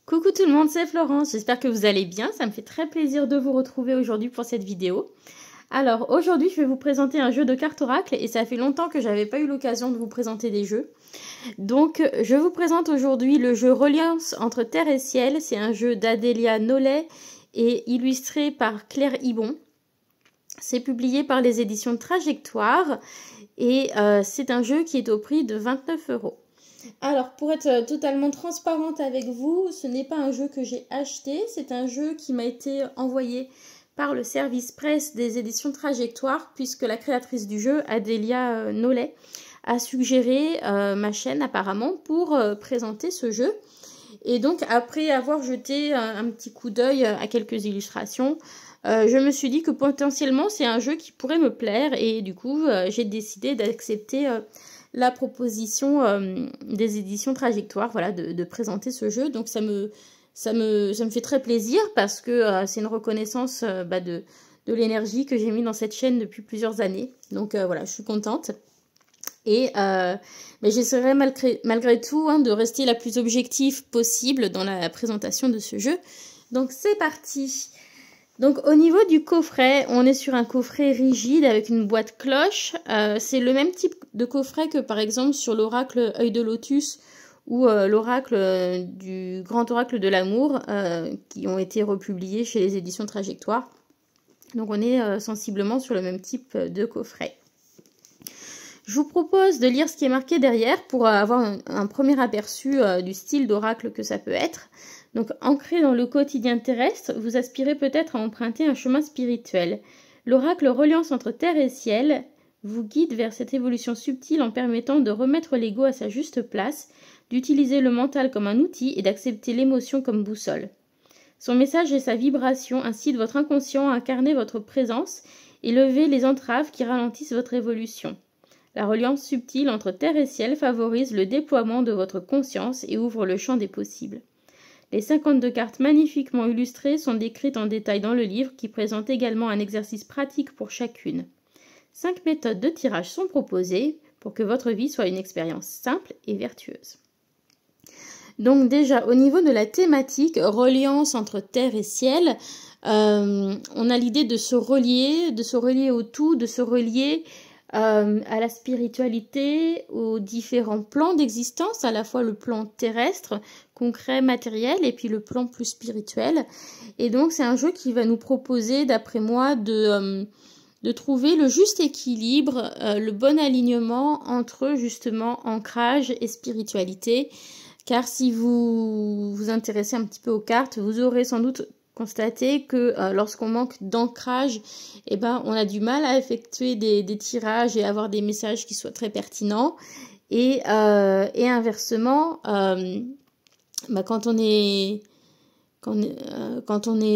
Coucou tout le monde, c'est Florence, j'espère que vous allez bien, ça me fait très plaisir de vous retrouver aujourd'hui pour cette vidéo. Alors aujourd'hui je vais vous présenter un jeu de cartes oracle et ça fait longtemps que j'avais pas eu l'occasion de vous présenter des jeux. Donc je vous présente aujourd'hui le jeu Reliance entre terre et ciel, c'est un jeu d'Adélia Nollet et illustré par Claire Hibon. C'est publié par les éditions Trajectoire et c'est un jeu qui est au prix de 29 €. Alors, pour être totalement transparente avec vous, ce n'est pas un jeu que j'ai acheté, c'est un jeu qui m'a été envoyé par le service presse des éditions Trajectoire, puisque la créatrice du jeu, Adélia Nollet, a suggéré ma chaîne apparemment pour présenter ce jeu. Et donc, après avoir jeté un petit coup d'œil à quelques illustrations, je me suis dit que potentiellement c'est un jeu qui pourrait me plaire et du coup, j'ai décidé d'accepter la proposition des éditions Trajectoire, voilà, de présenter ce jeu. Donc ça me fait très plaisir parce que c'est une reconnaissance de l'énergie que j'ai mis dans cette chaîne depuis plusieurs années. Donc voilà, je suis contente. Et mais j'essaierai malgré tout de rester la plus objective possible dans la présentation de ce jeu. Donc c'est parti. Donc au niveau du coffret, on est sur un coffret rigide avec une boîte cloche. C'est le même type de coffret que par exemple sur l'oracle Œil de Lotus ou l'oracle du Grand Oracle de l'amour qui ont été republiés chez les éditions Trajectoire. Donc on est sensiblement sur le même type de coffret. Je vous propose de lire ce qui est marqué derrière pour avoir un premier aperçu du style d'oracle que ça peut être. Donc, ancré dans le quotidien terrestre, vous aspirez peut-être à emprunter un chemin spirituel. L'oracle Reliance entre terre et ciel vous guide vers cette évolution subtile en permettant de remettre l'ego à sa juste place, d'utiliser le mental comme un outil et d'accepter l'émotion comme boussole. Son message et sa vibration incitent votre inconscient à incarner votre présence et lever les entraves qui ralentissent votre évolution. La reliance subtile entre terre et ciel favorise le déploiement de votre conscience et ouvre le champ des possibles. Les 52 cartes magnifiquement illustrées sont décrites en détail dans le livre qui présente également un exercice pratique pour chacune. 5 méthodes de tirage sont proposées pour que votre vie soit une expérience simple et vertueuse. Donc déjà, au niveau de la thématique, reliance entre terre et ciel, on a l'idée de se relier au tout, de se relier à la spiritualité, aux différents plans d'existence, à la fois le plan terrestre, concret, matériel, et puis le plan plus spirituel. Et donc c'est un jeu qui va nous proposer, d'après moi, de trouver le juste équilibre, le bon alignement entre justement ancrage et spiritualité. Car si vous vous intéressez un petit peu aux cartes, vous aurez sans doute constater que lorsqu'on manque d'ancrage, on a du mal à effectuer des tirages et avoir des messages qui soient très pertinents. Et inversement, quand on est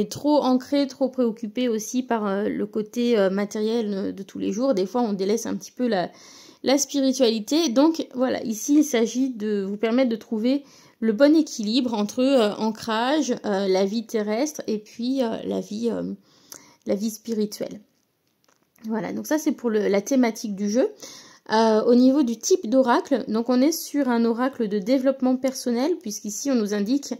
trop ancré, trop préoccupé aussi par le côté matériel de tous les jours, des fois on délaisse un petit peu la spiritualité. Donc voilà, ici il s'agit de vous permettre de trouver le bon équilibre entre ancrage, la vie terrestre et puis la vie spirituelle. Voilà, donc ça c'est pour la thématique du jeu. Au niveau du type d'oracle, donc on est sur un oracle de développement personnel, puisqu'ici on nous indique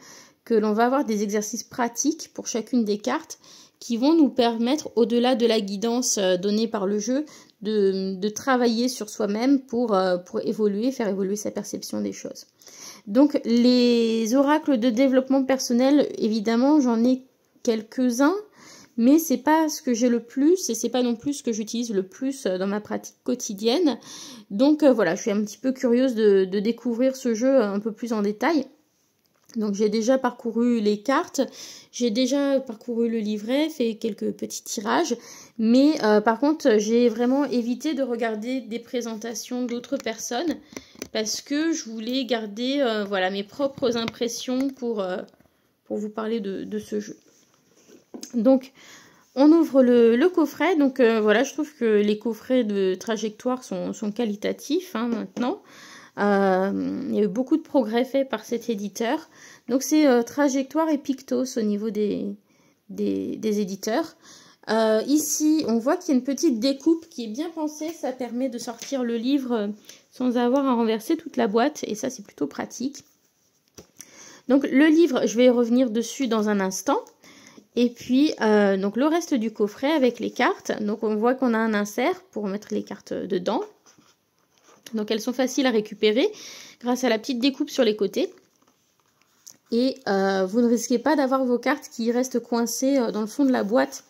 que l'on va avoir des exercices pratiques pour chacune des cartes qui vont nous permettre, au-delà de la guidance donnée par le jeu, de travailler sur soi-même pour évoluer, faire évoluer sa perception des choses. Donc les oracles de développement personnel, évidemment, j'en ai quelques-uns, mais c'est pas ce que j'ai le plus et c'est pas non plus ce que j'utilise le plus dans ma pratique quotidienne. Donc voilà, je suis un petit peu curieuse de découvrir ce jeu un peu plus en détail. Donc j'ai déjà parcouru les cartes, j'ai déjà parcouru le livret, fait quelques petits tirages, mais par contre j'ai vraiment évité de regarder des présentations d'autres personnes parce que je voulais garder voilà, mes propres impressions pour vous parler de ce jeu. Donc on ouvre le coffret, donc voilà, je trouve que les coffrets de Trajectoire sont qualitatifs maintenant. Il y a eu beaucoup de progrès faits par cet éditeur. Donc c'est Trajectoire et Pictos au niveau des éditeurs. Ici, on voit qu'il y a une petite découpe qui est bien pensée. Ça permet de sortir le livre sans avoir à renverser toute la boîte. Et ça, c'est plutôt pratique. Donc le livre, je vais y revenir dessus dans un instant. Et puis, donc le reste du coffret avec les cartes. Donc on voit qu'on a un insert pour mettre les cartes dedans. Donc elles sont faciles à récupérer grâce à la petite découpe sur les côtés. Et vous ne risquez pas d'avoir vos cartes qui restent coincées dans le fond de la boîte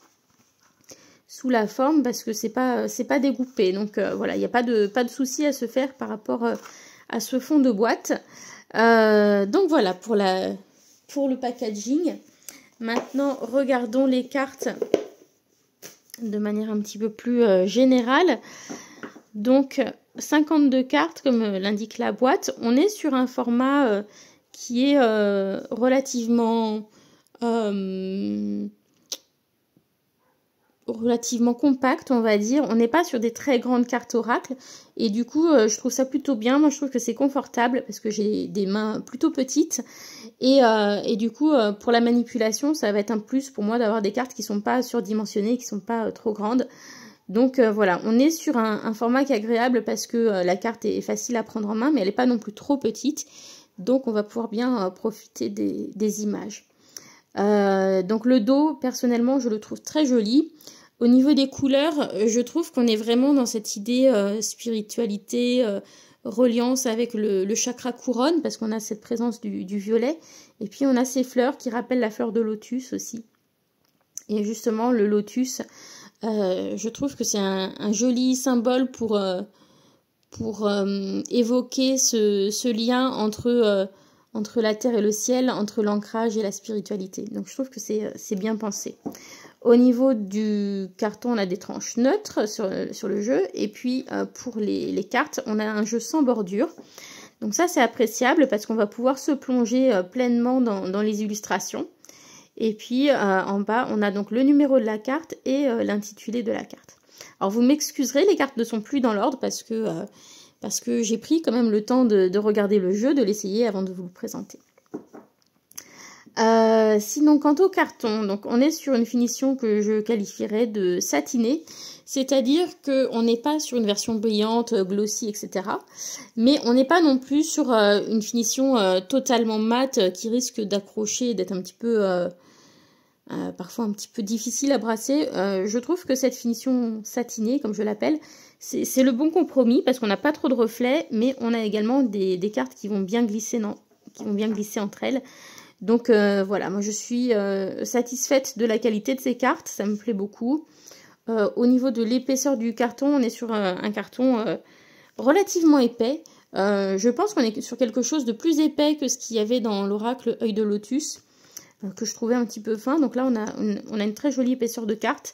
sous la forme parce que c'est pas découpé. Donc voilà, il n'y a pas de souci à se faire par rapport à ce fond de boîte. Donc voilà pour le packaging. Maintenant, regardons les cartes de manière un petit peu plus générale. Donc 52 cartes comme l'indique la boîte. On est sur un format qui est relativement compact, on va dire. On n'est pas sur des très grandes cartes oracle. Et du coup, je trouve ça plutôt bien. Moi, je trouve que c'est confortable parce que j'ai des mains plutôt petites. Et du coup, pour la manipulation, ça va être un plus pour moi d'avoir des cartes qui ne sont pas surdimensionnées, qui ne sont pas trop grandes. Donc voilà, on est sur un format qui est agréable parce que la carte est facile à prendre en main, mais elle n'est pas non plus trop petite. Donc on va pouvoir bien profiter des images. Donc le dos, personnellement, je le trouve très joli. Au niveau des couleurs, je trouve qu'on est vraiment dans cette idée spiritualité, reliance avec le chakra couronne, parce qu'on a cette présence du violet. Et puis on a ces fleurs qui rappellent la fleur de lotus aussi. Et justement, le lotus, je trouve que c'est un joli symbole pour évoquer ce lien entre la terre et le ciel, entre l'ancrage et la spiritualité. Donc je trouve que c'est bien pensé. Au niveau du carton, on a des tranches neutres sur le jeu. Et puis pour les cartes, on a un jeu sans bordure. Donc ça, c'est appréciable parce qu'on va pouvoir se plonger pleinement dans les illustrations. Et puis en bas, on a donc le numéro de la carte et l'intitulé de la carte. Alors vous m'excuserez, les cartes ne sont plus dans l'ordre parce que j'ai pris quand même le temps de regarder le jeu, de l'essayer avant de vous le présenter. Sinon, quant au carton, donc on est sur une finition que je qualifierais de satinée, c'est-à-dire qu'on n'est pas sur une version brillante, glossy, etc. Mais on n'est pas non plus sur une finition totalement mate qui risque d'accrocher, d'être un petit peu, parfois un petit peu difficile à brasser. Je trouve que cette finition satinée, comme je l'appelle, c'est le bon compromis parce qu'on n'a pas trop de reflets, mais on a également des cartes qui vont bien glisser, entre elles. Donc voilà, moi je suis satisfaite de la qualité de ces cartes, ça me plaît beaucoup. Au niveau de l'épaisseur du carton, on est sur un carton relativement épais. Je pense qu'on est sur quelque chose de plus épais que ce qu'il y avait dans l'oracle Œil de Lotus, que je trouvais un petit peu fin. Donc là, on a une très jolie épaisseur de carte.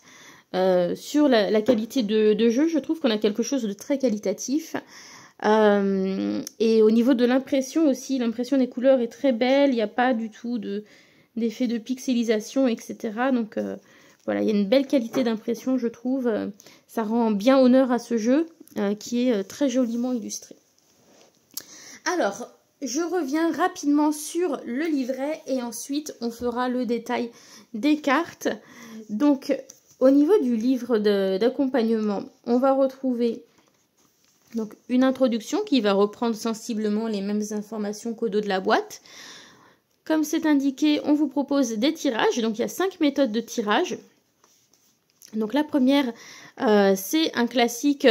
Sur la qualité de jeu, je trouve qu'on a quelque chose de très qualitatif. Et au niveau de l'impression aussi, l'impression des couleurs est très belle, il n'y a pas du tout d'effet de pixelisation, etc. Donc voilà, il y a une belle qualité d'impression, je trouve. Ça rend bien honneur à ce jeu qui est très joliment illustré. Alors, je reviens rapidement sur le livret et ensuite on fera le détail des cartes. Donc, au niveau du livre d'accompagnement, on va retrouver donc une introduction qui va reprendre sensiblement les mêmes informations qu'au dos de la boîte. Comme c'est indiqué, on vous propose des tirages. Donc il y a 5 méthodes de tirage. Donc la première, c'est un classique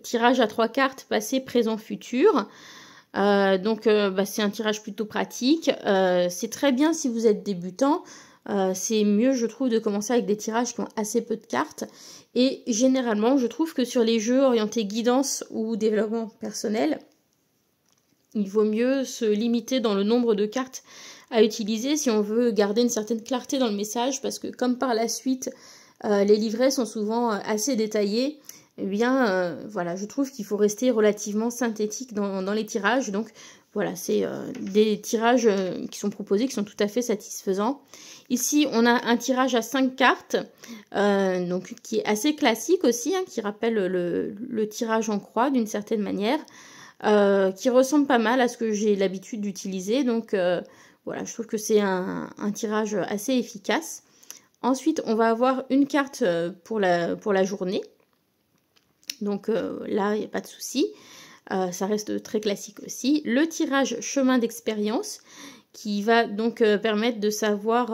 tirage à 3 cartes, passé, présent, futur. C'est un tirage plutôt pratique. C'est très bien si vous êtes débutant. C'est mieux, je trouve, de commencer avec des tirages qui ont assez peu de cartes. Et généralement, je trouve que sur les jeux orientés guidance ou développement personnel, il vaut mieux se limiter dans le nombre de cartes à utiliser si on veut garder une certaine clarté dans le message. Parce que comme par la suite, les livrets sont souvent assez détaillés, eh bien, voilà, je trouve qu'il faut rester relativement synthétique dans les tirages. Donc, voilà, c'est des tirages qui sont proposés, qui sont tout à fait satisfaisants. Ici, on a un tirage à 5 cartes, donc qui est assez classique aussi, hein, qui rappelle le tirage en croix d'une certaine manière, qui ressemble pas mal à ce que j'ai l'habitude d'utiliser. Donc, voilà, je trouve que c'est un tirage assez efficace. Ensuite, on va avoir une carte pour la journée. Donc là, il n'y a pas de souci. Ça reste très classique aussi. Le tirage chemin d'expérience qui va donc permettre de savoir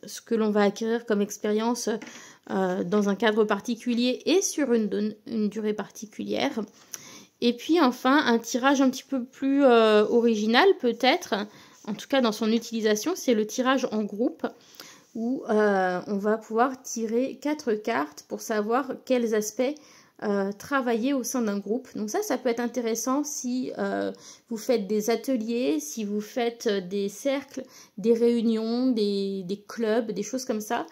ce que l'on va acquérir comme expérience dans un cadre particulier et sur une durée particulière. Et puis enfin, un tirage un petit peu plus original peut-être, en tout cas dans son utilisation, c'est le tirage en groupe, où on va pouvoir tirer 4 cartes pour savoir quels aspects travailler au sein d'un groupe. Donc ça peut être intéressant si vous faites des ateliers, si vous faites des cercles, des réunions, des clubs, des choses comme ça.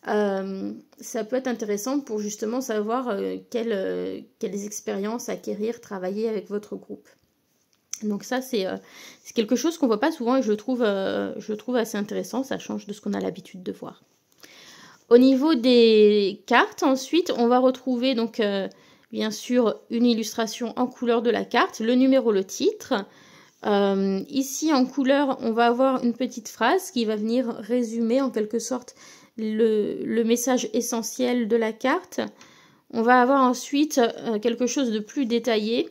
Ça peut être intéressant pour justement savoir quelles expériences acquérir, travailler avec votre groupe. Donc ça, c'est quelque chose qu'on ne voit pas souvent et je le trouve assez intéressant. Ça change de ce qu'on a l'habitude de voir. Au niveau des cartes, ensuite, on va retrouver donc bien sûr une illustration en couleur de la carte, le numéro, le titre. Ici, en couleur, on va avoir une petite phrase qui va venir résumer en quelque sorte le message essentiel de la carte. On va avoir ensuite quelque chose de plus détaillé.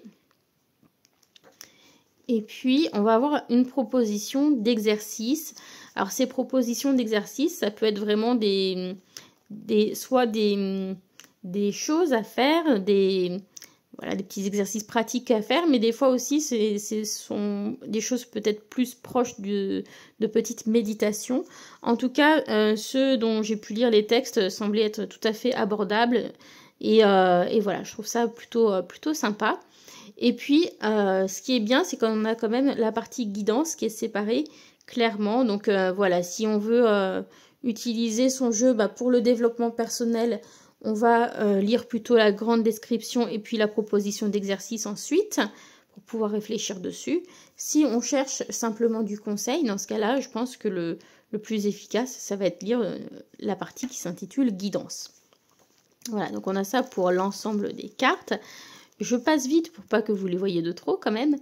Et puis, on va avoir une proposition d'exercice. Alors, ces propositions d'exercice, ça peut être vraiment soit des choses à faire, des petits exercices pratiques à faire, mais des fois aussi, ce sont des choses peut-être plus proches de petites méditations. En tout cas, ceux dont j'ai pu lire les textes semblaient être tout à fait abordables. Et voilà, je trouve ça plutôt sympa. Et puis, ce qui est bien, c'est qu'on a quand même la partie guidance qui est séparée clairement. Donc voilà, si on veut utiliser son jeu pour le développement personnel, on va lire plutôt la grande description et puis la proposition d'exercice ensuite pour pouvoir réfléchir dessus. Si on cherche simplement du conseil, dans ce cas-là, je pense que le plus efficace, ça va être lire la partie qui s'intitule guidance. Voilà, donc on a ça pour l'ensemble des cartes. Je passe vite pour pas que vous les voyez de trop quand même.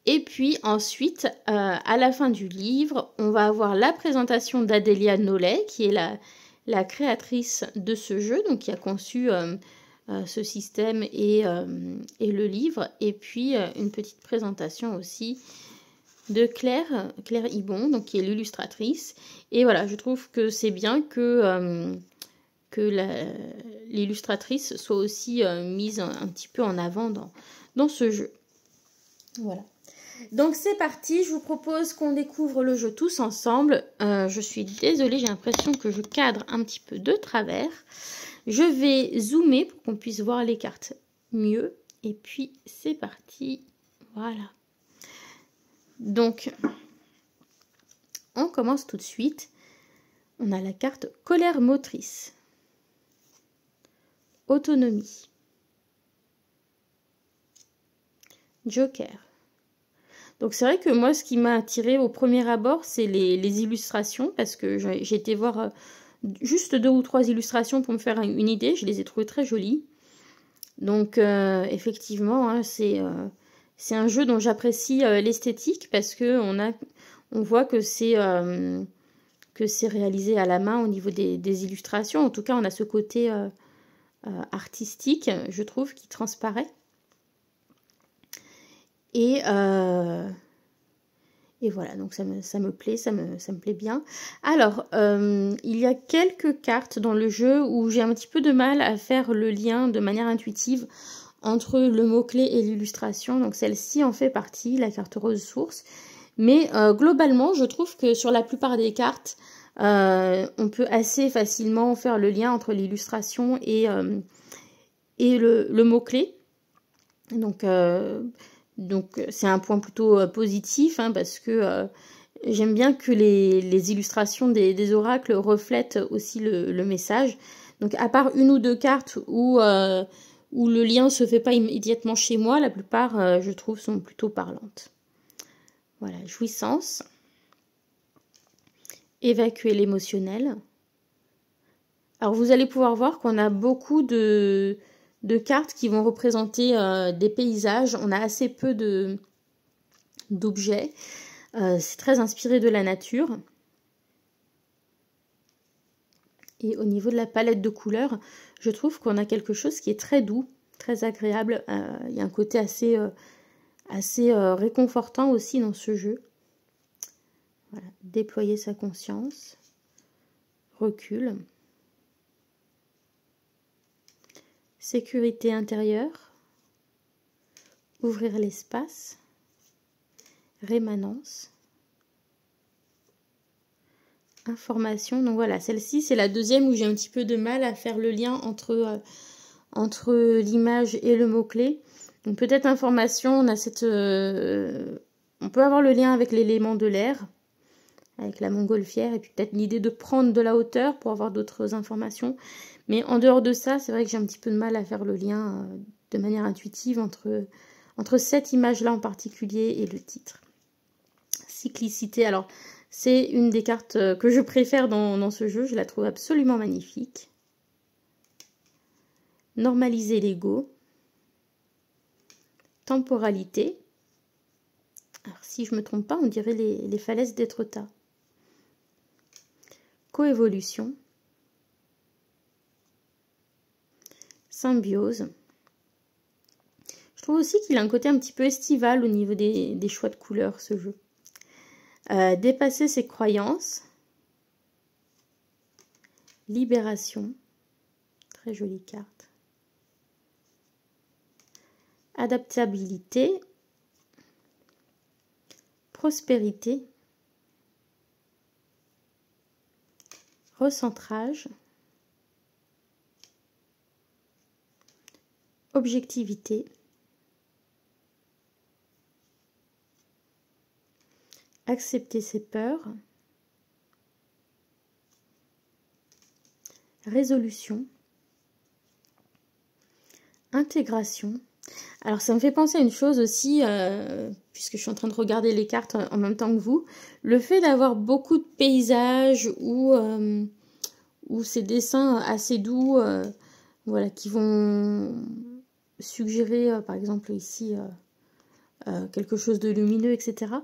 Et puis ensuite, à la fin du livre, on va avoir la présentation d'Adélia Nollet, qui est la créatrice de ce jeu, donc qui a conçu ce système et le livre. Et puis une petite présentation aussi de Claire Ibon, donc qui est l'illustratrice. Et voilà, je trouve que c'est bien que l'illustratrice soit aussi mise un petit peu en avant dans ce jeu. Voilà. Donc c'est parti, je vous propose qu'on découvre le jeu tous ensemble. Je suis désolée, j'ai l'impression que je cadre un petit peu de travers. Je vais zoomer pour qu'on puisse voir les cartes mieux. Et puis c'est parti, voilà. Donc, on commence tout de suite. On a la carte colère motrice. Autonomie. Joker. Donc c'est vrai que moi, ce qui m'a attiré au premier abord, c'est les illustrations, parce que j'ai été voir juste 2 ou 3 illustrations pour me faire une idée. Je les ai trouvées très jolies. Donc effectivement, hein, c'est un jeu dont j'apprécie l'esthétique, parce que on voit que c'est réalisé à la main au niveau des illustrations. En tout cas, on a ce côté artistique, je trouve, qui transparaît. Et voilà, donc ça me plaît, ça me plaît bien. Alors, il y a quelques cartes dans le jeu où j'ai un petit peu de mal à faire le lien de manière intuitive entre le mot-clé et l'illustration. Donc celle-ci en fait partie, la carte rose source. Mais globalement, je trouve que sur la plupart des cartes, on peut assez facilement faire le lien entre l'illustration et le mot-clé. Donc c'est un point plutôt positif, hein, parce que j'aime bien que les illustrations des oracles reflètent aussi le message. Donc à part 1 ou 2 cartes où le lien ne se fait pas immédiatement chez moi, la plupart, je trouve, sont plutôt parlantes. Voilà, jouissance. Évacuer l'émotionnel. Alors vous allez pouvoir voir qu'on a beaucoup de cartes qui vont représenter des paysages. On a assez peu d'objets. C'est très inspiré de la nature. Et au niveau de la palette de couleurs, je trouve qu'on a quelque chose qui est très doux, très agréable. Il y a un côté assez réconfortant aussi dans ce jeu. Voilà, déployer sa conscience, recul, sécurité intérieure, ouvrir l'espace, rémanence, information. Donc voilà, celle-ci c'est la deuxième où j'ai un petit peu de mal à faire le lien entre l'image et le mot-clé. Donc peut-être information, on a on peut avoir le lien avec l'élément de l'air, avec la montgolfière, et puis peut-être l'idée de prendre de la hauteur pour avoir d'autres informations. Mais en dehors de ça, c'est vrai que j'ai un petit peu de mal à faire le lien de manière intuitive entre cette image-là en particulier et le titre. Cyclicité, alors c'est une des cartes que je préfère dans ce jeu, je la trouve absolument magnifique. Normaliser l'ego. Temporalité. Alors si je ne me trompe pas, on dirait les falaises d'Étretat. Coévolution. Symbiose. Je trouve aussi qu'il a un côté un petit peu estival au niveau des choix de couleurs, ce jeu. Dépasser ses croyances. Libération. Très jolie carte. Adaptabilité. Prospérité. Recentrage. Objectivité. Accepter ses peurs. Résolution. Intégration. Alors ça me fait penser à une chose aussi, puisque je suis en train de regarder les cartes en même temps que vous, le fait d'avoir beaucoup de paysages ou ces dessins assez doux, voilà, qui vont suggérer, par exemple ici, quelque chose de lumineux, etc.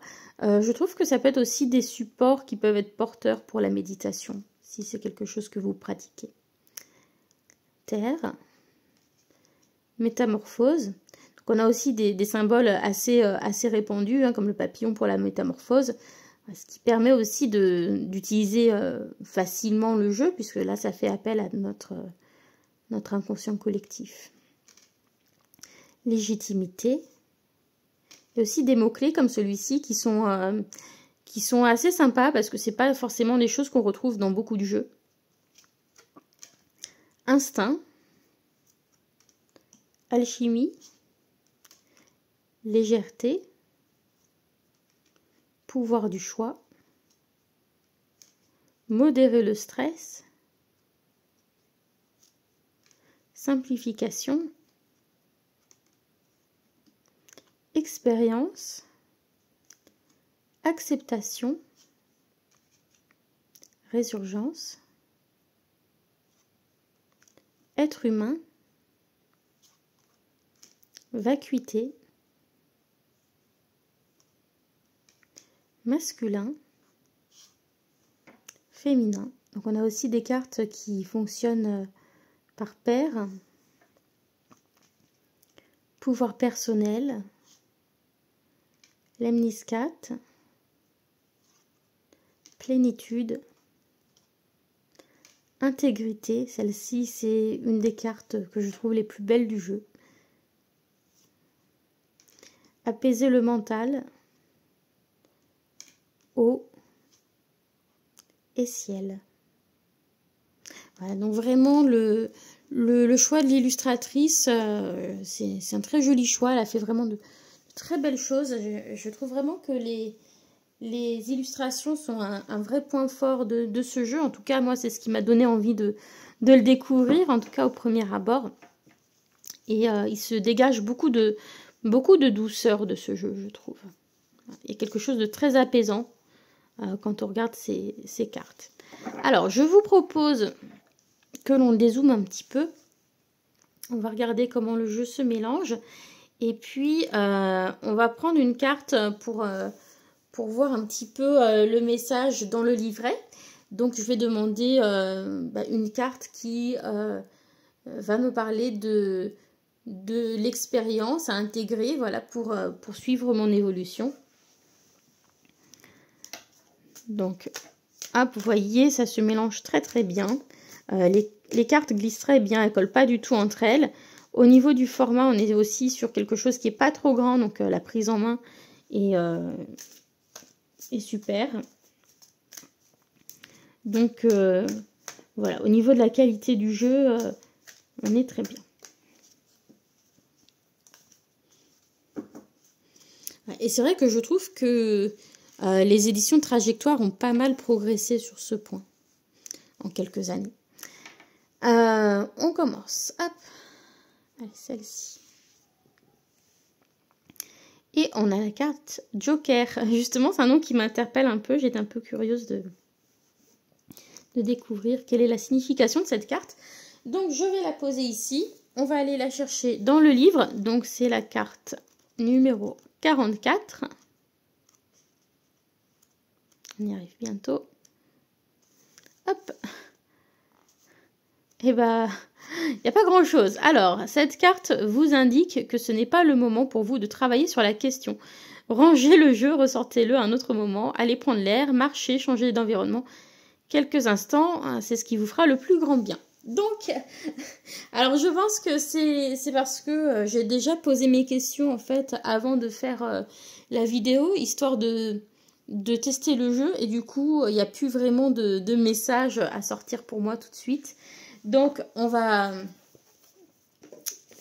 Je trouve que ça peut être aussi des supports qui peuvent être porteurs pour la méditation, si c'est quelque chose que vous pratiquez. Terre. Métamorphose. Donc on a aussi des symboles assez répandus, hein, comme le papillon pour la métamorphose, ce qui permet aussi d'utiliser facilement le jeu, puisque là ça fait appel à notre inconscient collectif. Légitimité. Il y a aussi des mots-clés comme celui-ci qui sont assez sympas, parce que c'est pas forcément des choses qu'on retrouve dans beaucoup de jeux. Instinct. Alchimie, légèreté, pouvoir du choix, modérer le stress, simplification, expérience, acceptation, résurgence, être humain, vacuité, masculin, féminin. Donc on a aussi des cartes qui fonctionnent par paire. Pouvoir personnel, lemniscate, plénitude, intégrité. Celle-ci, c'est une des cartes que je trouve les plus belles du jeu. Apaiser le mental, eau et ciel. Voilà, donc vraiment le choix de l'illustratrice, c'est un très joli choix. Elle a fait vraiment de très belles choses. Je trouve vraiment que les illustrations sont un vrai point fort de ce jeu. En tout cas, moi, c'est ce qui m'a donné envie de le découvrir, en tout cas au premier abord. Et il se dégage beaucoup de douceur de ce jeu, je trouve. Il y a quelque chose de très apaisant quand on regarde ces cartes. Alors, je vous propose que l'on dézoome un petit peu. On va regarder comment le jeu se mélange. Et puis, on va prendre une carte pour voir un petit peu le message dans le livret. Donc, je vais demander une carte qui va me parler de l'expérience à intégrer, voilà, pour suivre mon évolution. Donc, hop, vous voyez, ça se mélange très très bien. Les cartes glissent très bien, elles ne collent pas du tout entre elles. Au niveau du format, on est aussi sur quelque chose qui n'est pas trop grand, donc la prise en main est super. Donc, voilà, au niveau de la qualité du jeu, on est très bien. Et c'est vrai que je trouve que les éditions Trajectoire ont pas mal progressé sur ce point en quelques années. On commence. Hop. Allez, celle-ci. Et on a la carte Joker. Justement, c'est un nom qui m'interpelle un peu. J'étais un peu curieuse de découvrir quelle est la signification de cette carte. Donc, je vais la poser ici. On va aller la chercher dans le livre. Donc, c'est la carte numéro 44. On y arrive bientôt. Hop. Et bah, il n'y a pas grand-chose. Alors, cette carte vous indique que ce n'est pas le moment pour vous de travailler sur la question. Rangez le jeu, ressortez-le à un autre moment, allez prendre l'air, marchez, changez d'environnement. Quelques instants, c'est ce qui vous fera le plus grand bien. Donc, alors je pense que c'est parce que j'ai déjà posé mes questions en fait avant de faire la vidéo, histoire de tester le jeu. Et du coup, il n'y a plus vraiment de messages à sortir pour moi tout de suite. Donc, on va...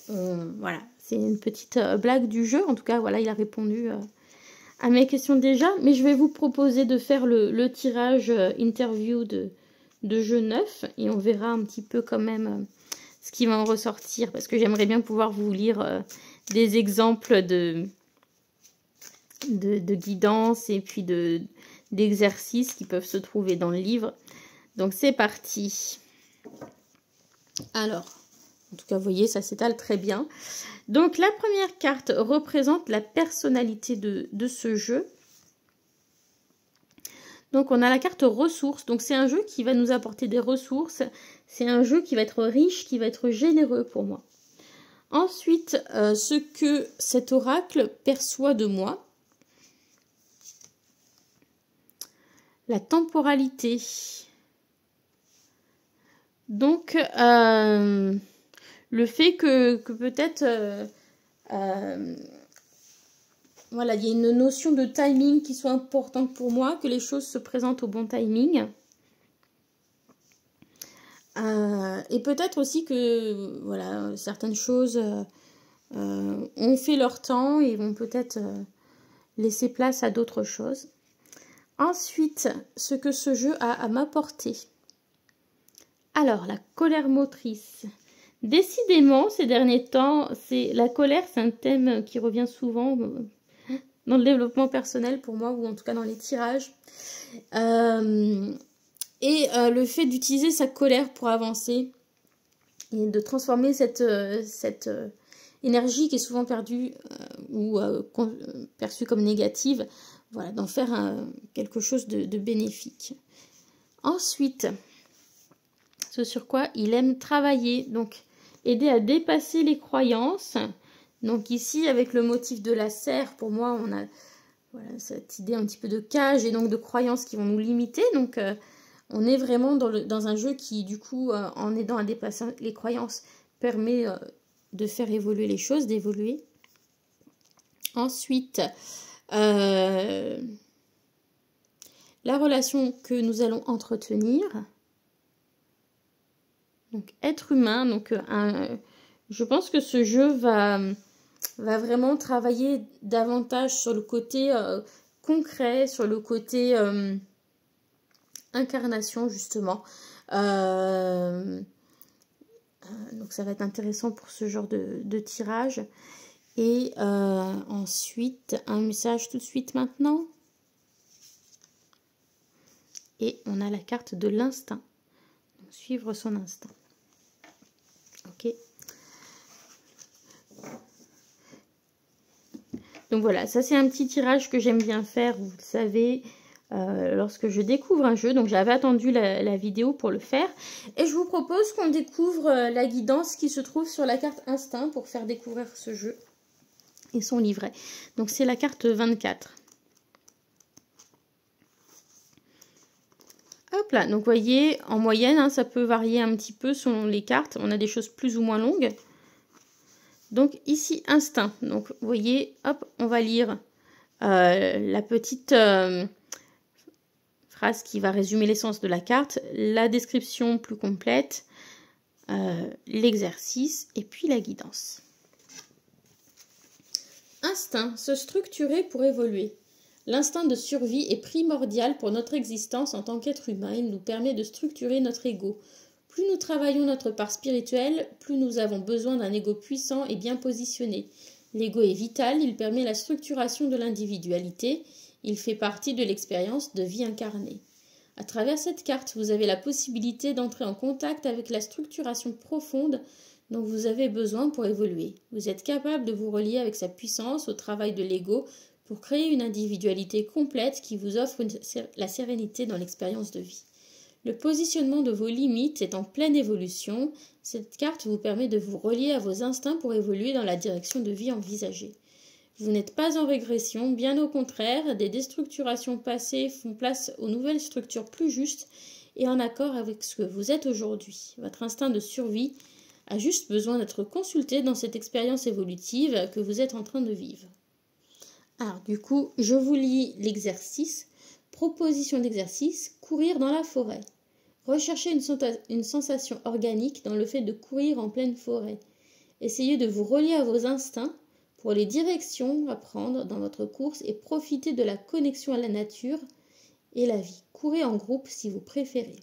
voilà, c'est une petite blague du jeu. En tout cas, voilà, il a répondu à mes questions déjà. Mais je vais vous proposer de faire le tirage interview de jeu neuf. Et on verra un petit peu quand même ce qui va en ressortir. Parce que j'aimerais bien pouvoir vous lire des exemples de guidance et puis d'exercices qui peuvent se trouver dans le livre. Donc, c'est parti. Alors, en tout cas, vous voyez, ça s'étale très bien. Donc, la première carte représente la personnalité de ce jeu. Donc, on a la carte ressources. Donc, c'est un jeu qui va nous apporter des ressources. C'est un jeu qui va être riche, qui va être généreux pour moi. Ensuite, ce que cet oracle perçoit de moi. La temporalité. Donc, le fait que peut-être, voilà, il y a une notion de timing qui soit importante pour moi, que les choses se présentent au bon timing. Et peut-être aussi que, voilà, certaines choses ont fait leur temps et vont peut-être laisser place à d'autres choses. Ensuite, ce que ce jeu a à m'apporter. Alors, la colère motrice. Décidément, ces derniers temps, la colère, c'est un thème qui revient souvent dans le développement personnel pour moi, ou en tout cas dans les tirages. Le fait d'utiliser sa colère pour avancer et de transformer cette énergie qui est souvent perdue ou perçue comme négative, voilà, d'en faire quelque chose de bénéfique. Ensuite, ce sur quoi il aime travailler, donc aider à dépasser les croyances. Donc ici, avec le motif de la serre, pour moi, on a voilà, cette idée un petit peu de cage et donc de croyances qui vont nous limiter. Donc, on est vraiment dans un jeu qui, du coup, en aidant à dépasser les croyances, permet de faire évoluer les choses, d'évoluer. Ensuite, la relation que nous allons entretenir. Donc, être humain. Donc, je pense que ce jeu va vraiment travailler davantage sur le côté concret, sur le côté incarnation, justement. Donc, ça va être intéressant pour ce genre de tirage. Et ensuite, un message tout de suite maintenant. Et on a la carte de l'instinct. Suivre son instinct. Ok. Donc voilà, ça c'est un petit tirage que j'aime bien faire, vous le savez, lorsque je découvre un jeu. Donc j'avais attendu la vidéo pour le faire. Et je vous propose qu'on découvre la guidance qui se trouve sur la carte Instinct pour faire découvrir ce jeu et son livret. Donc c'est la carte 24. Hop là, donc vous voyez, en moyenne, hein, ça peut varier un petit peu selon les cartes. On a des choses plus ou moins longues. Donc ici, instinct. Donc vous voyez, hop, on va lire la petite phrase qui va résumer l'essence de la carte, la description plus complète, l'exercice et puis la guidance. Instinct, se structurer pour évoluer. L'instinct de survie est primordial pour notre existence en tant qu'être humain. Il nous permet de structurer notre ego. Plus nous travaillons notre part spirituelle, plus nous avons besoin d'un ego puissant et bien positionné. L'ego est vital, il permet la structuration de l'individualité. Il fait partie de l'expérience de vie incarnée. À travers cette carte, vous avez la possibilité d'entrer en contact avec la structuration profonde dont vous avez besoin pour évoluer. Vous êtes capable de vous relier avec sa puissance au travail de l'ego pour créer une individualité complète qui vous offre la sérénité dans l'expérience de vie. Le positionnement de vos limites est en pleine évolution. Cette carte vous permet de vous relier à vos instincts pour évoluer dans la direction de vie envisagée. Vous n'êtes pas en régression, bien au contraire, des déstructurations passées font place aux nouvelles structures plus justes et en accord avec ce que vous êtes aujourd'hui. Votre instinct de survie a juste besoin d'être consulté dans cette expérience évolutive que vous êtes en train de vivre. Alors du coup, je vous lis l'exercice. Proposition d'exercice, courir dans la forêt. Recherchez une sensation organique dans le fait de courir en pleine forêt. Essayez de vous relier à vos instincts pour les directions à prendre dans votre course et profitez de la connexion à la nature et la vie. Courez en groupe si vous préférez.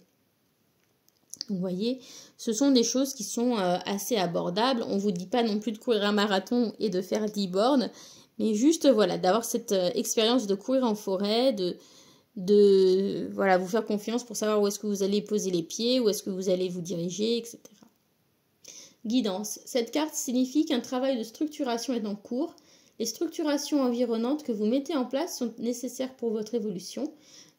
Vous voyez, ce sont des choses qui sont assez abordables. On ne vous dit pas non plus de courir un marathon et de faire 10 bornes, mais juste voilà, d'avoir cette expérience de courir en forêt, de voilà, vous faire confiance pour savoir où est-ce que vous allez poser les pieds, où est-ce que vous allez vous diriger, etc. Guidance. Cette carte signifie qu'un travail de structuration est en cours. Les structurations environnantes que vous mettez en place sont nécessaires pour votre évolution.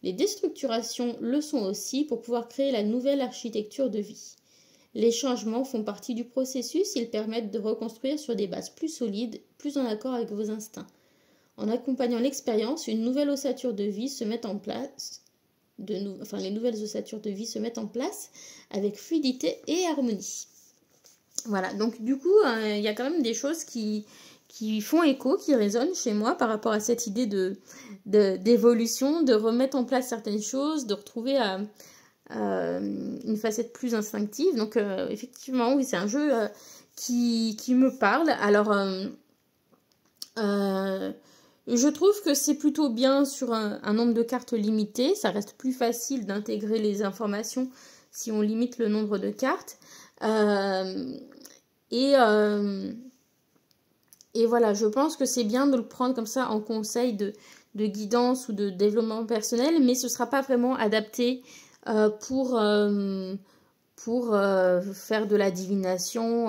Les déstructurations le sont aussi pour pouvoir créer la nouvelle architecture de vie. Les changements font partie du processus, ils permettent de reconstruire sur des bases plus solides, plus en accord avec vos instincts. En accompagnant l'expérience, une nouvelle ossature de vie se met en place. Les nouvelles ossatures de vie se mettent en place avec fluidité et harmonie. Voilà, donc du coup, il y a quand même des choses qui font écho, qui résonnent chez moi par rapport à cette idée d'évolution, de remettre en place certaines choses, de retrouver une facette plus instinctive. Donc effectivement, oui, c'est un jeu qui me parle. Alors, je trouve que c'est plutôt bien sur un nombre de cartes limité. Ça reste plus facile d'intégrer les informations si on limite le nombre de cartes. Et voilà, je pense que c'est bien de le prendre comme ça en conseil de guidance ou de développement personnel, mais ce ne sera pas vraiment adapté pour faire de la divination,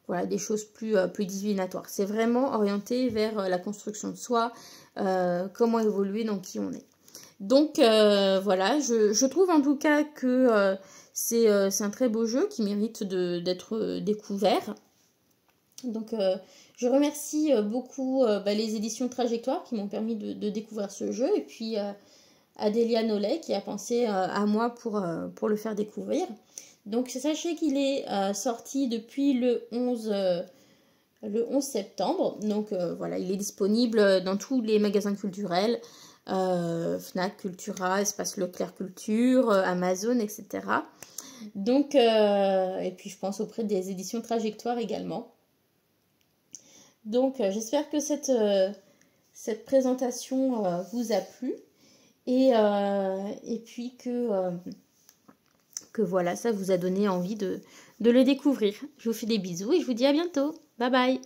voilà, des choses plus divinatoires. C'est vraiment orienté vers la construction de soi, comment évoluer dans qui on est. Donc voilà, je trouve en tout cas que c'est un très beau jeu qui mérite d'être découvert. Donc je remercie beaucoup les éditions Trajectoire qui m'ont permis de découvrir ce jeu, et puis Adélia Nollet qui a pensé à moi pour le faire découvrir. Donc sachez qu'il est sorti depuis le 11 septembre. Donc voilà, il est disponible dans tous les magasins culturels, Fnac, Cultura, Espace Leclerc Culture, Amazon, etc. Donc, et puis je pense auprès des éditions Trajectoire également. Donc j'espère que cette présentation vous a plu, et puis que voilà, ça vous a donné envie de le découvrir. Je vous fais des bisous et je vous dis à bientôt. Bye bye.